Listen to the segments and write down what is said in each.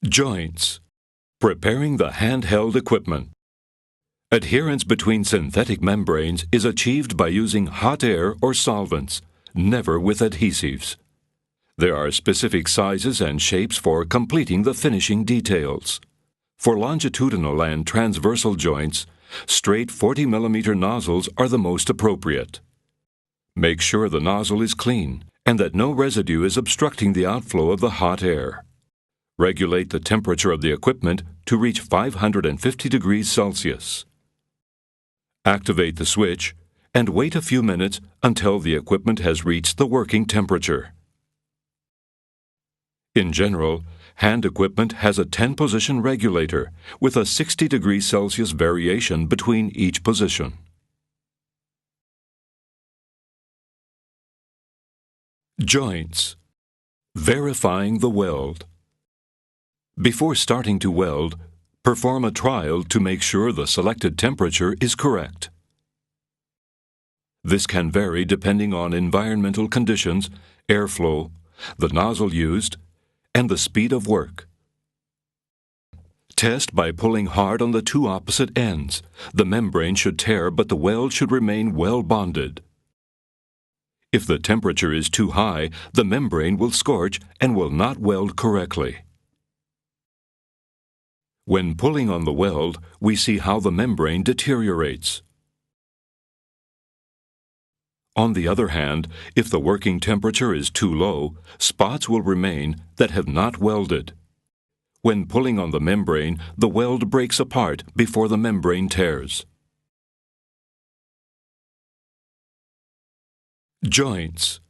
Joints. Preparing the handheld equipment. Adherence between synthetic membranes is achieved by using hot air or solvents, never with adhesives. There are specific sizes and shapes for completing the finishing details. For longitudinal and transversal joints, straight 40 mm nozzles are the most appropriate. Make sure the nozzle is clean and that no residue is obstructing the outflow of the hot air. Regulate the temperature of the equipment to reach 550 degrees Celsius. Activate the switch and wait a few minutes until the equipment has reached the working temperature. In general, hand equipment has a 10-position regulator with a 60 degrees Celsius variation between each position. Joints. Verifying the weld. Before starting to weld, perform a trial to make sure the selected temperature is correct. This can vary depending on environmental conditions, airflow, the nozzle used, and the speed of work. Test by pulling hard on the two opposite ends. The membrane should tear, but the weld should remain well bonded. If the temperature is too high, the membrane will scorch and will not weld correctly. When pulling on the weld, we see how the membrane deteriorates. On the other hand, if the working temperature is too low, spots will remain that have not welded. When pulling on the membrane, the weld breaks apart before the membrane tears. Joints.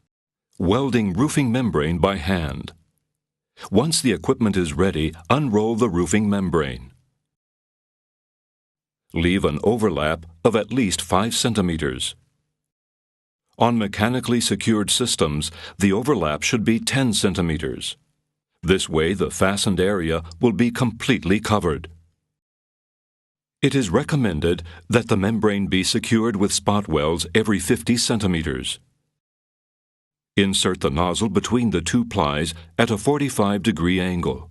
Welding roofing membrane by hand. Once the equipment is ready, unroll the roofing membrane. Leave an overlap of at least 5 centimeters. On mechanically secured systems, the overlap should be 10 centimeters. This way, the fastened area will be completely covered. It is recommended that the membrane be secured with spot welds every 50 centimeters. Insert the nozzle between the two plies at a 45-degree angle.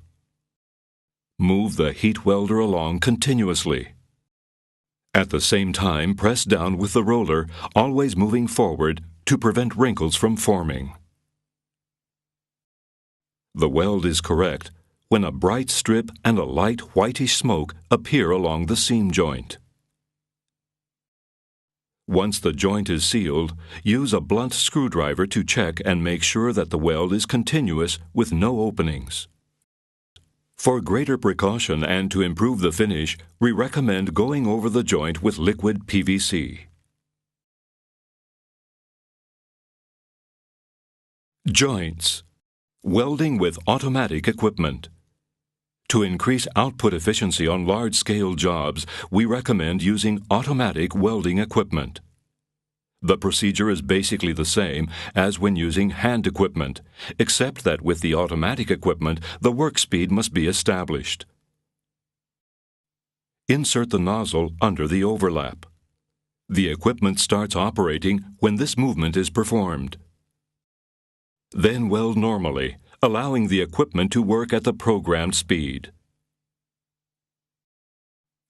Move the heat welder along continuously. At the same time, press down with the roller, always moving forward to prevent wrinkles from forming. The weld is correct when a bright strip and a light whitish smoke appear along the seam joint. Once the joint is sealed, use a blunt screwdriver to check and make sure that the weld is continuous with no openings. For greater precaution and to improve the finish, we recommend going over the joint with liquid PVC. Joints. Welding with automatic equipment. To increase output efficiency on large-scale jobs, we recommend using automatic welding equipment. The procedure is basically the same as when using hand equipment, except that with the automatic equipment, the work speed must be established. Insert the nozzle under the overlap. The equipment starts operating when this movement is performed. Then weld normally, allowing the equipment to work at the programmed speed.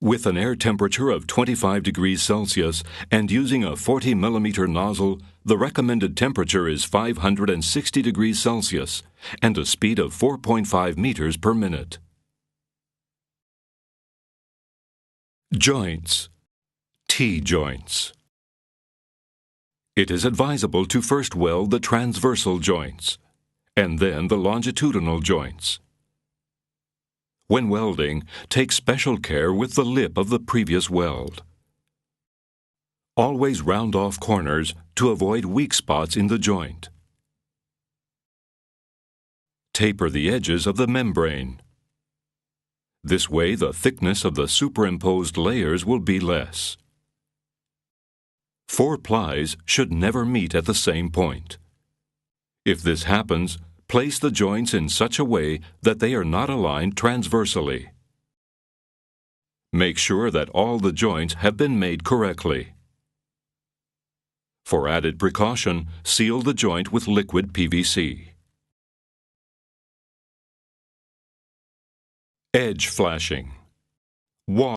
With an air temperature of 25 degrees Celsius and using a 40 mm nozzle, the recommended temperature is 560 degrees Celsius and a speed of 4.5 meters per minute. Joints. T-joints. It is advisable to first weld the transversal joints and then the longitudinal joints. When welding, take special care with the lip of the previous weld. Always round off corners to avoid weak spots in the joint. Taper the edges of the membrane. This way, the thickness of the superimposed layers will be less. 4 plies should never meet at the same point. If this happens, place the joints in such a way that they are not aligned transversely. Make sure that all the joints have been made correctly. For added precaution, seal the joint with liquid PVC. edge flashing, wall